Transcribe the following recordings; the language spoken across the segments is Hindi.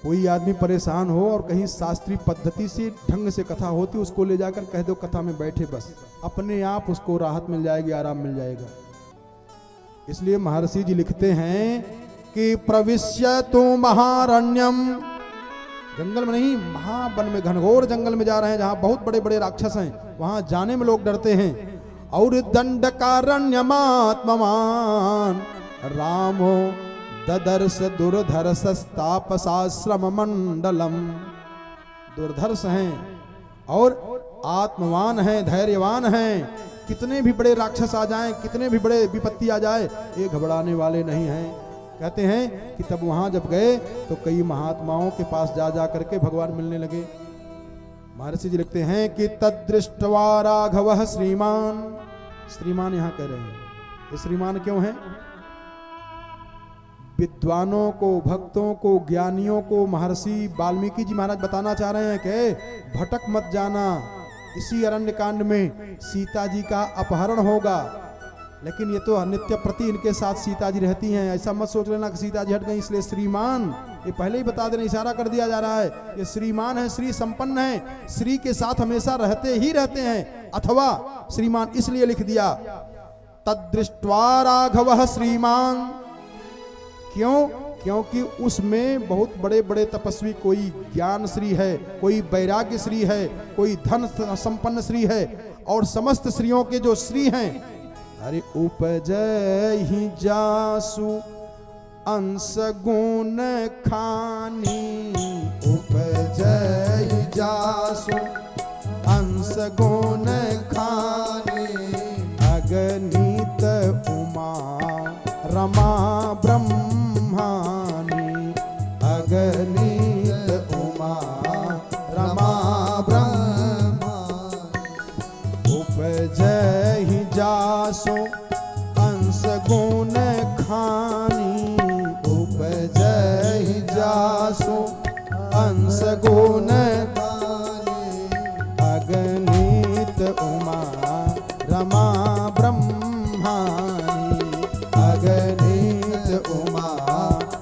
कोई आदमी परेशान हो और कहीं शास्त्रीय पद्धति से ढंग से कथा होती, उसको ले जाकर कह दो कथा में बैठे, बस अपने आप उसको राहत मिल जाएगी, आराम मिल जाएगा। इसलिए महर्षि जी लिखते हैं कि प्रविश्य तो महारण्यम, जंगल में नहीं, महावन में, घनघोर जंगल में जा रहे हैं जहां बहुत बड़े बड़े राक्षस हैं, वहां जाने में लोग डरते हैं। और दंडकारण्यमात्मवान रामो ददर्श दुर्धर्षस्तापसाश्रम मंडलम। दुर्धर्ष हैं और आत्मवान हैं, धैर्यवान हैं। कितने भी बड़े राक्षस आ जाएं, कितने भी बड़े विपत्ति आ जाए, ये घबराने वाले नहीं हैं। कहते हैं कि तब वहां जब गए तो कई महात्माओं के पास जा जा करके भगवान मिलने लगे। महर्षि जी लिखते हैं कि तदृष्ट्वा राघवः श्रीमान, श्रीमान यहां कह रहे हैं, ये श्रीमान क्यों है? विद्वानों को, भक्तों को, ज्ञानियों को महर्षि वाल्मीकि जी महाराज बताना चाह रहे हैं कि भटक मत जाना। इसी अरण्य कांड में सीता जी का अपहरण होगा, लेकिन ये तो नित्य प्रति इनके साथ सीता जी रहती हैं। ऐसा मत सोच लेना कि सीता जी हट गई इसलिए श्रीमान, ये पहले ही बता देना, इशारा कर दिया जा रहा है। ये श्रीमान है, श्री संपन्न है, श्री के साथ हमेशा रहते ही रहते हैं। अथवा श्रीमान इसलिए लिख दिया तदृष्ट्वा राघवः श्रीमान, क्यों? क्योंकि उसमें बहुत बड़े बड़े तपस्वी, कोई ज्ञान श्री है, कोई वैराग्य श्री है, कोई धन संपन्न श्री है, और समस्त श्रीयों के जो श्री हैं, अरे उपजहि जासु अंश गुण खानी, उपजहि जासु अंश गुण खानी, अगणित उमा रमा ब्रह्मानी, अगणित उमा रमा ब्रह्मानी, उपजहि जासो अंश गुण खानी, उपजहि जासो अंश गुण खानी, अगणित उमा रमा ब्रह्मानी, अगणित उमा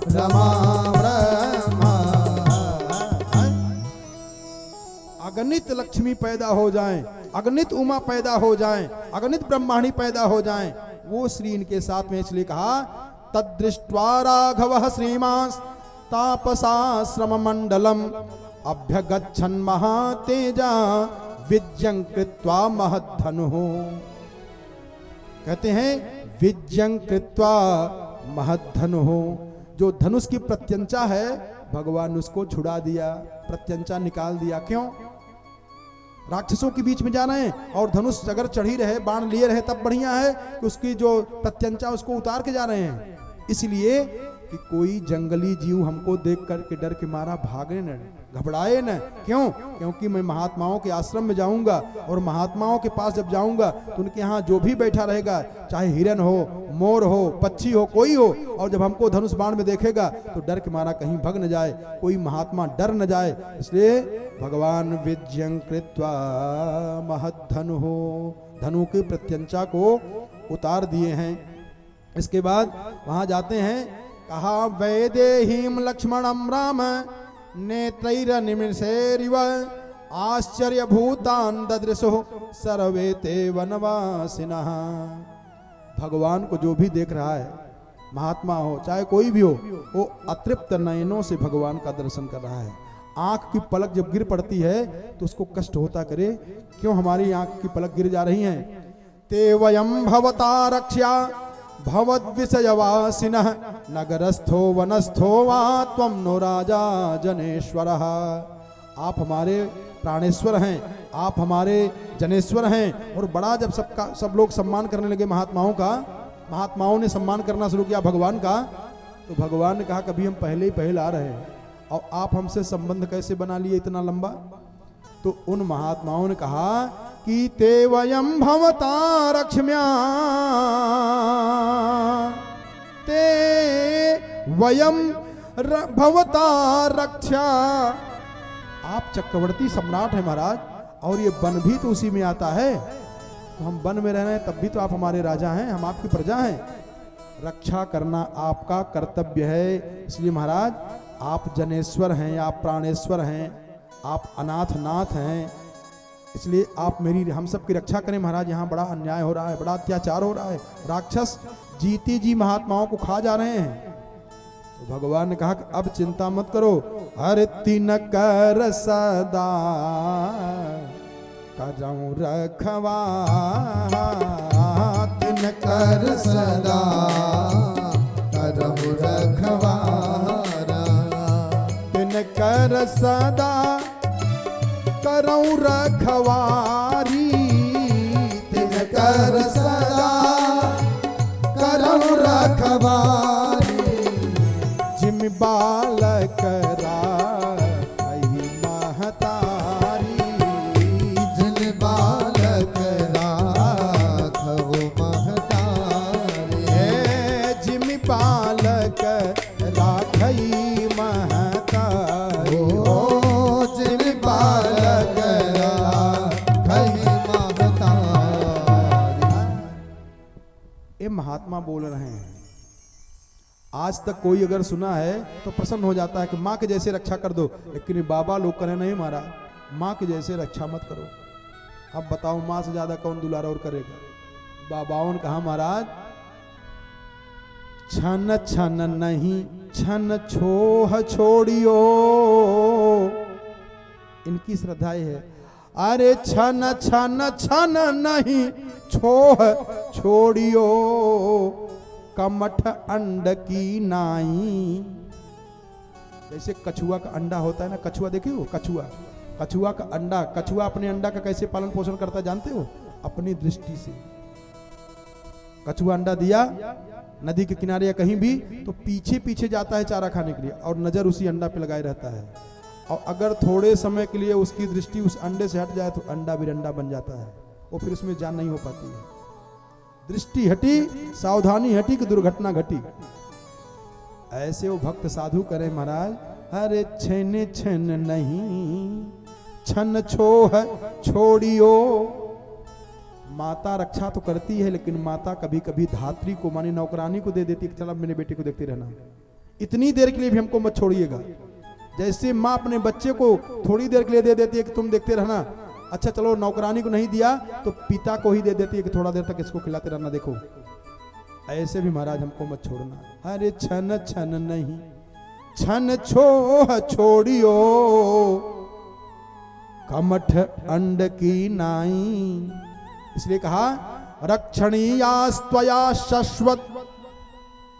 रमा ब्रह्मा। अगणित लक्ष्मी पैदा हो जाएं, अगणित उमा पैदा हो जाएं, अगणित ब्रह्माणी पैदा हो जाएं, वो श्री इनके साथ में। इसलिए कहा तदृष्ट्वा राघवः श्रीमांस तापसाश्रम मंडलम, अभ्यगच्छन् महातेजा विजयं कृत्वा महद्धनुः। कहते हैं विजयं कृत्वा महद्धनुः, जो धनुष की प्रत्यंचा है भगवान उसको छुड़ा दिया, प्रत्यंचा निकाल दिया। क्यों? राक्षसों के बीच में जा रहे हैं और धनुष अगर चढ़ी रहे, बाण लिए रहे तब बढ़िया है कि उसकी जो प्रत्यंचा उसको उतार के जा रहे हैं। इसलिए कि कोई जंगली जीव हमको देख करके डर के मारा भागे न, घबराए न। क्यों? क्योंकि मैं महात्माओं के आश्रम में जाऊंगा और महात्माओं के पास जब जाऊंगा तो उनके यहाँ जो भी बैठा रहेगा, चाहे हिरन हो, मोर हो, पक्षी हो, कोई हो, और जब हमको धनुष बाण में देखेगा तो डर के मारा कहीं भग न जाए, कोई महात्मा डर न जाए। इसलिए भगवान विजयं कृत्वा महद्धनुः, धनु की प्रत्यंचा को उतार दिए हैं। इसके बाद वहां जाते हैं, कहा वैदेहीम लक्ष्मणं राम नेत्रैरनिमिषैरिव आश्चर्यभूतान् ददृशुः सर्वे ते वनवासिनः। भगवान को जो भी देख रहा है, महात्मा हो चाहे कोई भी हो, वो अतृप्त नयनों से भगवान का दर्शन कर रहा है। आंख की पलक जब गिर पड़ती है तो उसको कष्ट होता करे, क्यों हमारी आंख की पलक गिर जा रही हैं। ते वयं भवता रक्ष्या भवद्विषयवासिनः नगरस्थो वनस्थो वा त्वं नो राजा जनेश्वरः। आप हमारे प्राणेश्वर हैं, आप हमारे जनेश्वर हैं। और बड़ा जब सब लोग सम्मान करने लगे महात्माओं का, महात्माओं ने सम्मान करना शुरू किया भगवान का, तो भगवान ने कहा कभी हम पहले ही पहल आ रहे हैं और आप हमसे संबंध कैसे बना लिए इतना लंबा। तो उन महात्माओं ने कहा कि ते वयं भवता रक्ष्म्या, ते वयं भवता रक्षा। आप चक्रवर्ती सम्राट हैं महाराज, और ये वन भी तो उसी में आता है, तो हम वन में रह रहे हैं तब भी तो आप हमारे राजा हैं, हम आपकी प्रजा हैं। रक्षा करना आपका कर्तव्य है। इसलिए महाराज आप जनेश्वर हैं, आप प्राणेश्वर हैं, आप अनाथ नाथ हैं, इसलिए आप मेरी हम सब की रक्षा करें महाराज। यहाँ बड़ा अन्याय हो रहा है, बड़ा अत्याचार हो रहा है, राक्षस जीती जी महात्माओं को खा जा रहे हैं। तो भगवान ने कहा कि अब चिंता मत करो, हर तीन कर सदा करऊं रखवा, तीन कर सदा करऊं रखवारा, तीन कर सदा करऊं रखवारी, तीन कर सदा करऊं रखवारी, जिम बालक राखई महतारी, जिम बालक राखऊ महतारी, जिम बालक राखई महतारी, जिम बालक राखई महतारी। ये महात्मा बोल रहे हैं। आज तक कोई अगर सुना है तो प्रसन्न हो जाता है कि माँ के जैसे रक्षा कर दो, लेकिन ये बाबा लोग करें नहीं महाराज, माँ के जैसे रक्षा मत करो। अब बताओ माँ से ज्यादा कौन दुलारा और करेगा। बाबाओं ने कहा महाराज छन छन नहीं छन छोह छोड़ियो, इनकी श्रद्धा है। अरे छन छन छन नहीं छोह छोड़ियो, कमठ अंड की नाई। जैसे कछुआ का अंडा होता है ना, कछुआ देखिए वो कछुआ, कछुआ का अंडा, कछुआ अपने अंडा का कैसे पालन पोषण करता है जानते हो? अपनी दृष्टि से। कछुआ अंडा दिया नदी के किनारे या कहीं भी, तो पीछे पीछे जाता है चारा खाने के लिए और नजर उसी अंडा पे लगाए रहता है। और अगर थोड़े समय के लिए उसकी दृष्टि उस अंडे से हट जाए तो अंडा बिरंडा बन जाता है, वो फिर उसमें जान नहीं हो पाती है। दृष्टि हटी, सावधानी हटी कि दुर्घटना घटी। ऐसे वो भक्त साधु करे महाराज, अरे छन छन नहीं छन छोह छोड़ियो। माता रक्षा तो करती है, लेकिन माता कभी कभी धात्री को मानी नौकरानी को दे देती है, चल अब मेरे बेटे को देखते रहना, इतनी देर के लिए भी हमको मत छोड़िएगा। जैसे माँ अपने बच्चे को थोड़ी देर के लिए दे देती है कि तुम देखते रहना, अच्छा चलो नौकरानी को नहीं दिया तो पिता को ही दे देती है कि थोड़ा देर तक इसको खिलाते रहना, देखो। ऐसे भी महाराज हमको मत छोड़ना। अरे छन छन नहीं छन छोह छोड़ियो, कमठ अंड की नाई। इसलिए कहा रक्षणीयास्त्वया शाश्वत।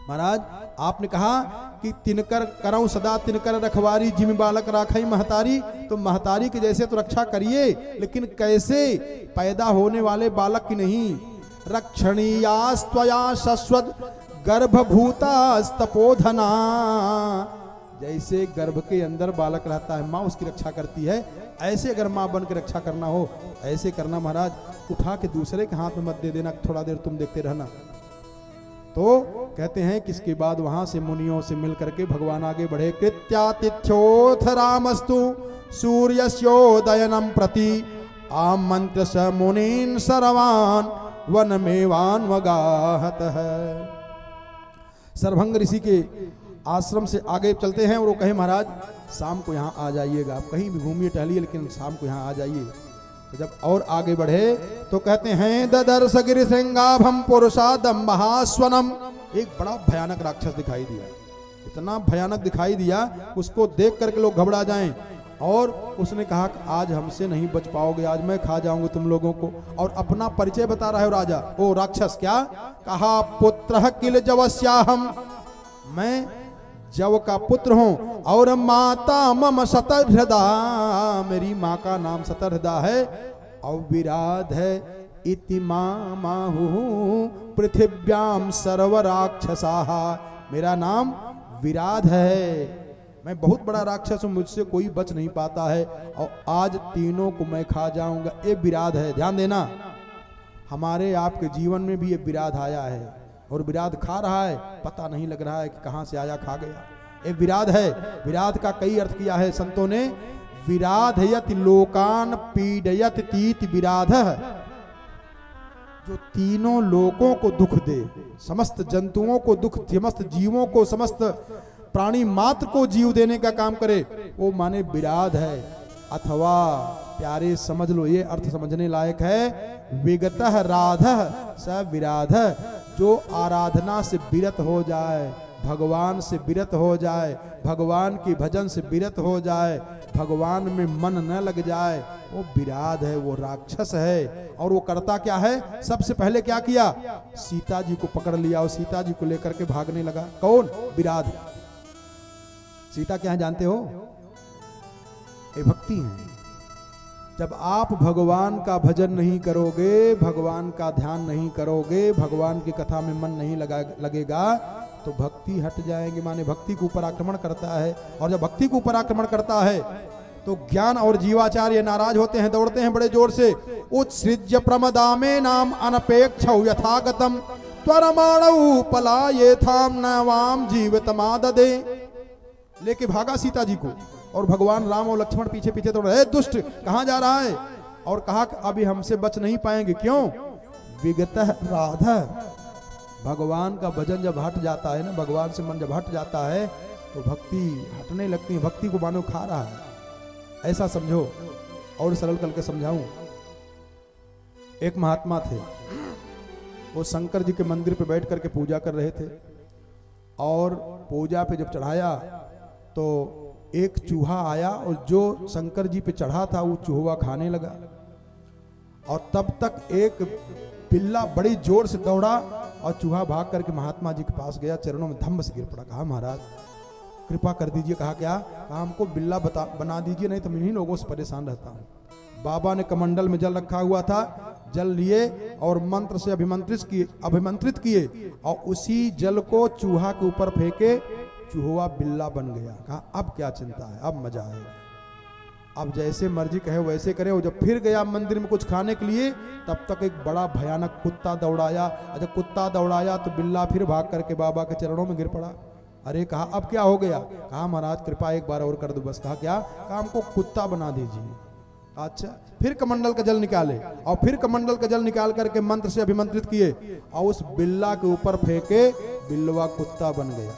महाराज आपने कहा कि तिनकर करऊं सदा तिनकर रखवारी, जिम बालक राखई महतारी। तो महतारी के जैसे तो रक्षा करिए, लेकिन कैसे? पैदा होने वाले बालक की नहीं। रक्षणीयास्त्वया शाश्वत गर्भभूतास्तपोधना। जैसे गर्भ के अंदर बालक रहता है, माँ उसकी रक्षा करती है, ऐसे अगर माँ बन के रक्षा करना हो ऐसे करना महाराज। उठा के दूसरे के हाथ में मत दे देना, थोड़ा देर तुम देखते रहना। तो कहते हैं कि इसके बाद वहां से मुनियों से मिल करके भगवान आगे बढ़े। कृत्यातिथ्योथ रामस्तु सूर्यस्योदयनम प्रति आमंत्र स मुनीन् सर्वान् वनमेवान् वगाहत है। सर्वभंग ऋषि के आश्रम से आगे चलते हैं और वो कहे महाराज शाम को यहाँ आ जाइएगा, आप कहीं भी घूमिए टहलिए, लेकिन शाम को यहाँ आ जाइए। तो जब और आगे बढ़े तो कहते हैं ददर्श गिरिशृंगाभम पुरुषादम महास्वनम। एक बड़ा भयानक राक्षस दिखाई दिया, इतना भयानक दिखाई दिया उसको देख करके लोग घबरा जाएं। और उसने कहा कि आज हमसे नहीं बच पाओगे, आज मैं खा जाऊंगा तुम लोगों को। और अपना परिचय बता रहा है राजा, ओ राक्षस। क्या कहा? पुत्र किल जवस्याहम, मैं जव का पुत्र हूं, और माता मम शतहृदा, मेरी माँ का नाम शतहृदा है। और विराध है इति माहु पृथिव्याम सर्व राक्षसाः, मेरा नाम विराध है, मैं बहुत बड़ा राक्षस हूं, मुझसे कोई बच नहीं पाता है, और आज तीनों को मैं खा जाऊंगा। ये विराध है, ध्यान देना। हमारे आपके जीवन में भी ये विराध आया है और विराध खा रहा है, पता नहीं लग रहा है कि कहां से आया खा गया। ये विराध है। विराध का कई अर्थ किया है संतों ने। विराधयत लोकान पीडयत तीत विराध, जो तीनों लोकों को दुख दे, समस्त जंतुओं को दुख, समस्त जीवों को, समस्त प्राणी मात्र को जीव देने का काम करे, वो माने विराध है। अथवा प्यारे समझ लो, ये अर्थ समझने लायक है, विगतः राधः स विराधः, जो आराधना से विरत हो जाए, भगवान से विरत हो जाए, भगवान की भजन से विरत हो जाए, भगवान में मन न लग जाए, वो विराध है, वो राक्षस है। और वो करता क्या है? सबसे पहले क्या किया? सीता जी को पकड़ लिया और सीता जी को लेकर के भागने लगा। कौन? विराध। सीता क्या है जानते हो? ये भक्ति है। जब आप भगवान का भजन नहीं करोगे, भगवान का ध्यान नहीं करोगे, भगवान की कथा में मन नहीं लगेगा, तो भक्ति हट जाएंगे। माने भक्ति के ऊपर आक्रमण करता है, और जब भक्ति के ऊपर आक्रमण करता है तो ज्ञान और जीवाचार्य नाराज होते हैं, दौड़ते हैं बड़े जोर से। उत्सृज्य प्रमदामे नाम अनपेक्षौ यथागतम त्वरमाणौ पलायेथाम नवाम जीवितमाददे। लेके भागा सीता जी को, और भगवान राम और लक्ष्मण पीछे पीछे दौड़ रहे। दुष्ट कहां जा रहा है? और कहा अभी हमसे बच नहीं पाएंगे। क्यों? विगतः राधः। भगवान का भजन जब हट जाता है ना, भगवान से मन जब हट जाता है तो भक्ति हटने लगती है। भक्ति को मानो खा रहा है, ऐसा समझो। और सरल करके समझाऊं, एक महात्मा थे, वो शंकर जी के मंदिर पे बैठ करके पूजा कर रहे थे, और पूजा पे जब चढ़ाया तो एक चूहा आया, और जो शंकर जी पे चढ़ा था वो चूहा खाने लगा। और तब तक एक बिल्ला बड़ी जोर से दौड़ा, और चूहा भाग करके महात्मा जी के पास गया, चरणों में धम्म से गिर पड़ा। कहा महाराज कृपा कर दीजिए। कहा क्या? कहा हमको बिल्ला बना दीजिए, नहीं तो मैं इन्हीं लोगों से परेशान रहता हूँ। बाबा ने कमंडल में जल रखा हुआ था, जल लिए और मंत्र से अभिमंत्रित किए, और उसी जल को चूहा के ऊपर फेंके, चूहा बिल्ला बन गया। कहा अब क्या चिंता है, अब मजा आएगा, अब जैसे मर्जी कहे वैसे करे। और जब फिर गया मंदिर में कुछ खाने के लिए, तब तक एक बड़ा भयानक कुत्ता दौड़ाया। जब कुत्ता दौड़ाया तो बिल्ला फिर भाग करके बाबा के चरणों में गिर पड़ा। अरे कहा अब क्या हो गया? कहा महाराज कृपा एक बार और कर दो बस। कहा क्या? कहा हमको कुत्ता बना दीजिए। अच्छा, फिर कमंडल का जल निकाले, और फिर कमंडल का जल निकाल करके मंत्र से अभिमंत्रित किए, और उस बिल्ला के ऊपर फेंके, बिल्वा कुत्ता बन गया,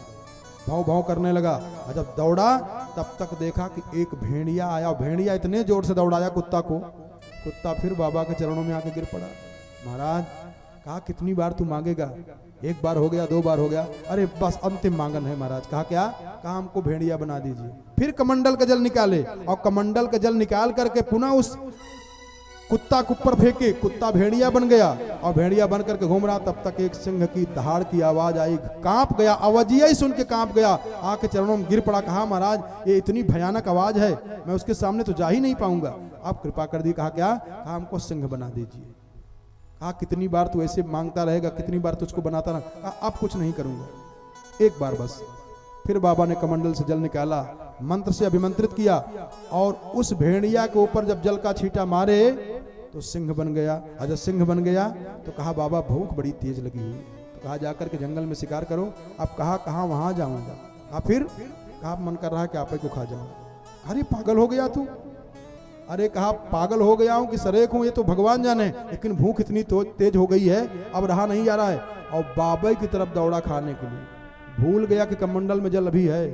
भाव भाव करने लगा। और जब दौड़ा तब तक देखा कि एक भेड़िया आया, और भेड़िया इतने जोर से दौड़ाया कुत्ता को, कुत्ता फिर बाबा के चरणों में आके गिर पड़ा। महाराज कहा कितनी बार तू मांगेगा? एक बार हो गया, 2 बार हो गया, अरे बस अंतिम मांगन है महाराज। कहा क्या? कहा हमको भेड़िया बना दीजिए। फिर कमंडल का जल निकाले, और कमंडल का जल निकाल करके पुनः उस कुत्ता के ऊपर फेंके, कुत्ता भेड़िया बन गया, और भेड़िया बन करके घूम रहा। तब तक एक सिंह की दहाड़ की आवाज आई, कांप गया, आवाजिया ही सुन के कांप गया, आके चरणों में गिर पड़ा। कहा महाराज ये इतनी भयानक आवाज है, मैं उसके सामने तो जा ही नहीं पाऊंगा, आप कृपा कर दी। कहा क्या? कहा हमको सिंह बना दीजिए। कहा कितनी बार तू ऐसे मांगता रहेगा, कितनी बार तुझको बनाता रहा? कहा अब कुछ नहीं करूंगा, एक बार बस। फिर बाबा ने कमंडल से जल निकाला, मंत्र से अभिमंत्रित किया, और उस भेड़िया के ऊपर जब जल का छींटा मारे तो सिंह बन गया। और जब सिंह बन गया तो कहा बाबा भूख बड़ी तेज लगी हुई, तो कहा जाकर के जंगल में शिकार करो। अब कहा कहाँ वहां जाऊंगा? कहा फिर? कहा मन कर रहा है कि आप ही को खा जाऊं। अरे पागल हो गया तू? अरे कहा पागल हो गया हूं कि सरेक हूं, ये तो भगवान जाने, लेकिन भूख इतनी तेज हो गई है, अब रहा नहीं जा रहा है। और बाबा की तरफ दौड़ा खाने के लिए, भूल गया कि कमंडल में जल अभी है।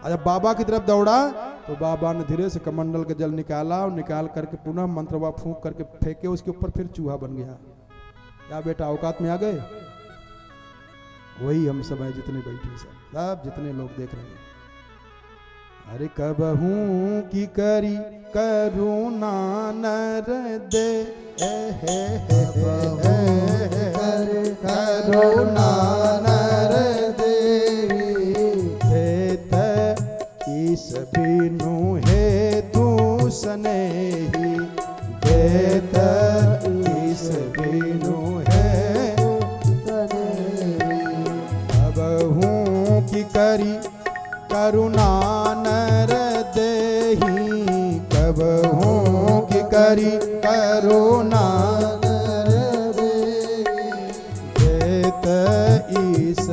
जब बाबा की तरफ दौड़ा तो बाबा ने धीरे से कमंडल का जल निकाला, और निकाल करके पुनः मंत्रवा फूंक करके फेंके, उसके ऊपर फिर चूहा बन गया। क्या बेटा औकात में आ गए? वही हम सब है जितने बैठे, सब जितने लोग देख रहे हैं। अरे कबहू की करी करुणा नर दे, करुणा नर ईस बिनु है तू स्नेही, देत ईस बिनु है स्नेही। अबहू की करी करुणा नर देही, कबहू की करी करुणा नर देही, देत ईस